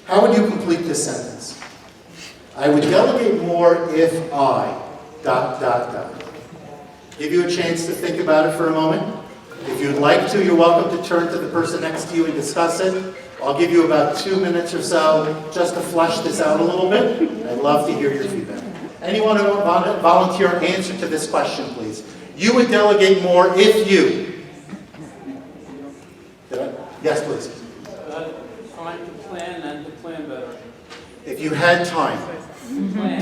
How would you complete this sentence? I would delegate more if I, ... Give you a chance to think about it for a moment. If you'd like to, you're welcome to turn to the person next to you and discuss it. I'll give you about 2 minutes or so just to flesh this out a little bit. I'd love to hear your feedback. Anyone who want to volunteer an answer to this question, please? You would delegate more if you... Yes, please. Trying to plan and to plan better. If you had time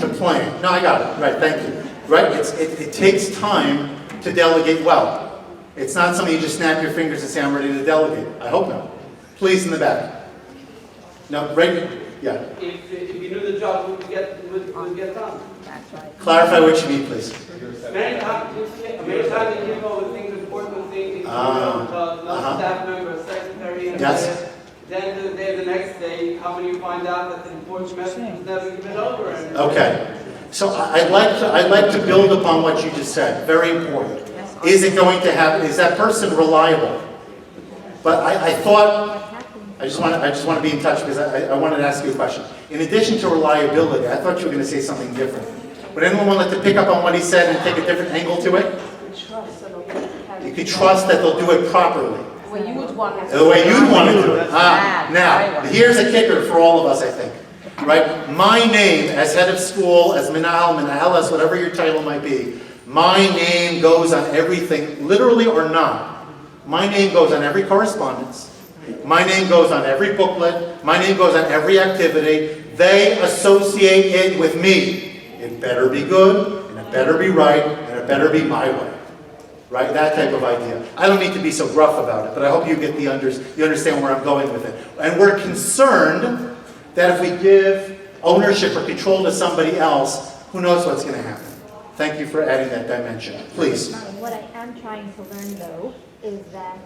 to plan. No, I got it. Right, thank you. Right, it takes time to delegate well. It's not something you just snap your fingers and say, I'm ready to delegate. I hope not. Please, in the back. No, right? Yeah. If you knew the job, would get done. That's right. Clarify what you mean, please. Many times you give over things, important things, staff member, secretary, and then the next day you come and you find out that the important message was never given over. Okay. So I'd like to build upon what you just said. Very important. Is it going to happen? Is that person reliable? But I thought, I just want to be in touch because I wanted to ask you a question. In addition to reliability, I thought you were going to say something different. Would anyone want to pick up on what he said and take a different angle to it? You could trust that they'll do it properly. The way you would want The way you'd want to do it. Now, here's a kicker for all of us, I think. Right? My name as head of school, as Menaheles, whatever your title might be, my name goes on everything, literally or not. My name goes on every correspondence. My name goes on every booklet. My name goes on every activity. They associate it with me. It better be good, and it better be right, and it better be my way. Right? That type of idea. I don't need to be so gruff about it, but I hope you get you understand where I'm going with it. And we're concerned that if we give ownership or control to somebody else, who knows what's going to happen. Thank you for adding that dimension. Please. What I am trying to learn, though, is that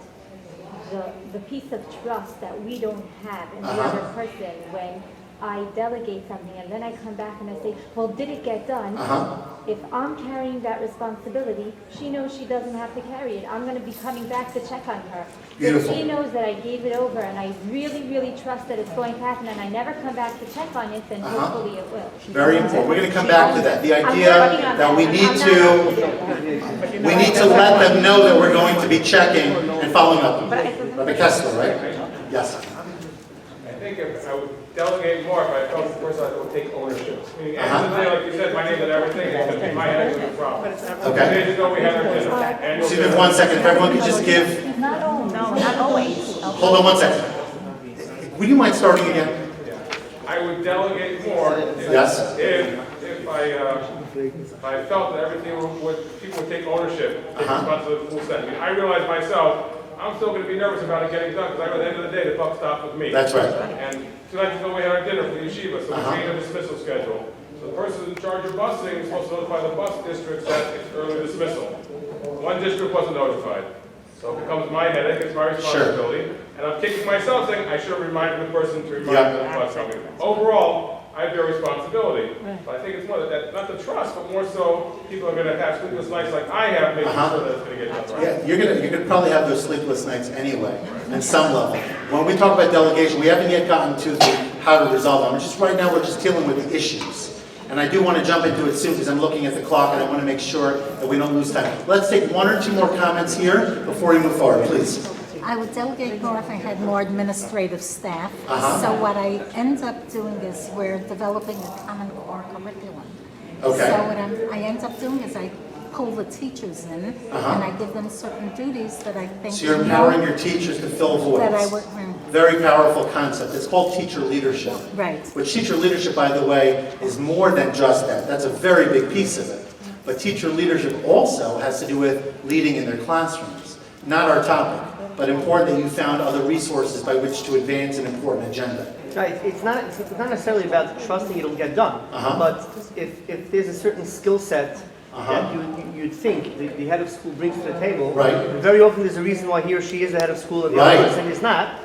the piece of trust that we don't have in the other person when I delegate something and then I come back and I say, well, did it get done? If I'm carrying that responsibility, she knows she doesn't have to carry it. I'm going to be coming back to check on her. Beautiful. If she knows that I gave it over and I really, really trust that it's going to happen and I never come back to check on it, then hopefully it will. Very important. We're going to come back to that. The idea that we need to let them know that we're going to be checking and following up. Rabbi Kessler, right? Yes. I think if I would delegate more if I felt the person I would take ownership. Meaning, at the end of the day, like you said, my name and everything, it's going to be my head with the problem. Okay. 2 days ago, we had our dinner. Excuse me 1 second. If everyone could just give... Not always. Hold on 1 second. Would you mind starting again? I would delegate more Yes. if I felt that people would take ownership, take responsibility for the full set. I mean, I realize myself, I'm still going to be nervous about it getting done because at the end of the day, the buck stops with me. That's right. And 2 nights ago, we had our dinner for the yeshiva, so we changed our dismissal schedule. So the person in charge of busing is supposed to notify the bus districts that it's early dismissal. One district wasn't notified. So it becomes my headache, it's my responsibility. And I'm kicking myself saying I should have reminded the person to remind the bus company. Overall, I have your responsibility. But I think it's more that, not the trust, but more so people are going to have sleepless nights like I have, making sure that it's going to get done right. Yeah, you're gonna probably have those sleepless nights anyway, on some level. When we talk about delegation, we haven't yet gotten to the how to resolve them. Right now, we're just dealing with the issues. And I do want to jump into it soon because I'm looking at the clock and I want to make sure that we don't lose time. Let's take 1 or 2 more comments here before we move forward, please. I would delegate more if I had more administrative staff. So what I end up doing is we're developing a common core curriculum. Okay. So what I end up doing is I pull the teachers in and I give them certain duties that I think. So you're empowering your teachers to fill voids. That I work. Very powerful concept. It's called teacher leadership. Right. Which teacher leadership, by the way, is more than just that. That's a very big piece of it. But teacher leadership also has to do with leading in their classrooms. Not our topic, but important that you found other resources by which to advance an important agenda. It's not necessarily about trusting it'll get done, but if there's a certain skill set that you'd think the head of school brings to the table, very often there's a reason why he or she is the head of school and the other person is not,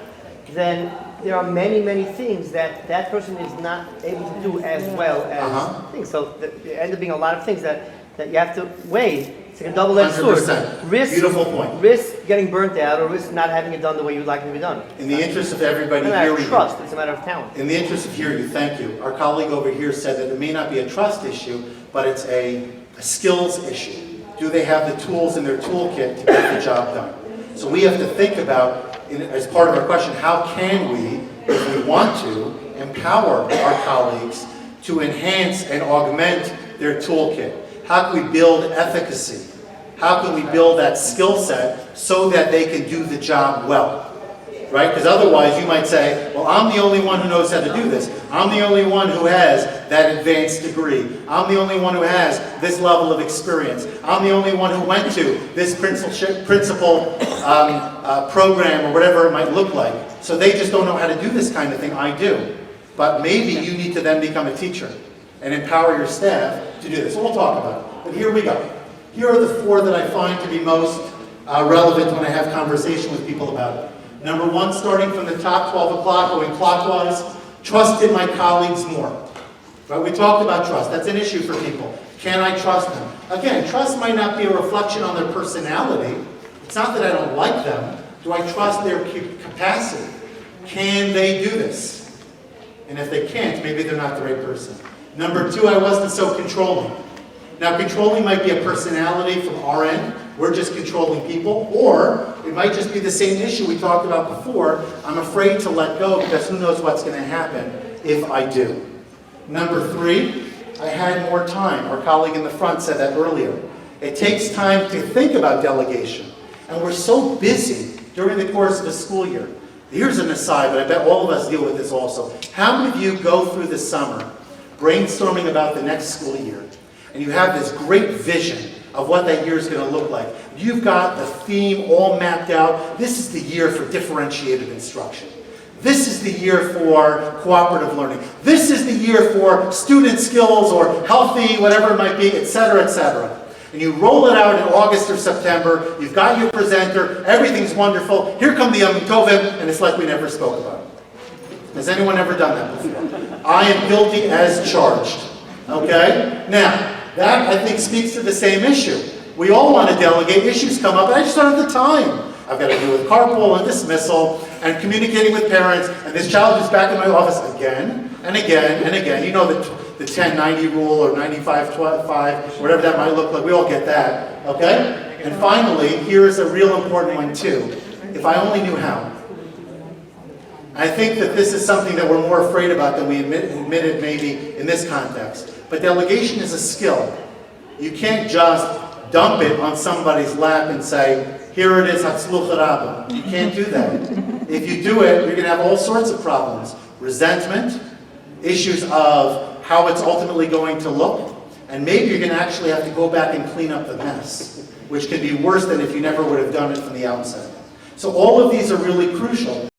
then there are many, many things that person is not able to do as well as things. So there end up being a lot of things that you have to weigh It's like a double-edged sword. 100%. Risk, Beautiful point. risk getting burnt out, or risk not having it done the way you'd like it to be done. In the interest of everybody It's a matter hearing of trust, it's a matter of talent. In the interest of hearing you, thank you. Our colleague over here said that it may not be a trust issue, but it's a skills issue. Do they have the tools in their toolkit to get the job done? So we have to think about, as part of our question, how can we, if we want to, empower our colleagues to enhance and augment their toolkit? How can we build efficacy? How can we build that skill set so that they can do the job well? Right? Because otherwise you might say, well, I'm the only one who knows how to do this. I'm the only one who has that advanced degree. I'm the only one who has this level of experience. I'm the only one who went to this principal program or whatever it might look like. So they just don't know how to do this kind of thing. I do. But maybe you need to then become a teacher and empower your staff to do this. So we'll talk about it. But here we go. Here are the 4 that I find to be most relevant when I have conversation with people about it. Number 1, starting from the top, 12 o'clock, going clockwise, trust in my colleagues more. Right? We talked about trust. That's an issue for people. Can I trust them? Again, trust might not be a reflection on their personality. It's not that I don't like them. Do I trust their capacity? Can they do this? And if they can't, maybe they're not the right person. Number 2, I wasn't so controlling. Now, controlling might be a personality from our end. We're just controlling people. Or it might just be the same issue we talked about before. I'm afraid to let go because who knows what's going to happen if I do. Number 3, I had more time. Our colleague in the front said that earlier. It takes time to think about delegation. And we're so busy during the course of the school year. Here's an aside, but I bet all of us deal with this also. How many of you go through the summer brainstorming about the next school year, and you have this great vision of what that year is going to look like? You've got the theme all mapped out. This is the year for differentiated instruction. This is the year for cooperative learning. This is the year for student skills or healthy, whatever it might be, etc., etc. And you roll it out in August or September. You've got your presenter. Everything's wonderful. Here come the Yom Tovim, and it's like we never spoke about it. Has anyone ever done that before? I am guilty as charged. Okay? Now, that, I think, speaks to the same issue. We all want to delegate. Issues come up, and I just don't have the time. I've got to deal with carpool and dismissal and communicating with parents, and this child is back in my office again and again and again. You know the 10-90 rule or 95-5, whatever that might look like. We all get that. Okay? And finally, here's a real important one, too. If I only knew how. I think that this is something that we're more afraid about than we admitted maybe in this context. But delegation is a skill. You can't just dump it on somebody's lap and say, here it is, hatzluch rabba. You can't do that. If you do it, you're going to have all sorts of problems. Resentment, issues of how it's ultimately going to look, and maybe you're going to actually have to go back and clean up the mess, which can be worse than if you never would have done it from the outset. So all of these are really crucial.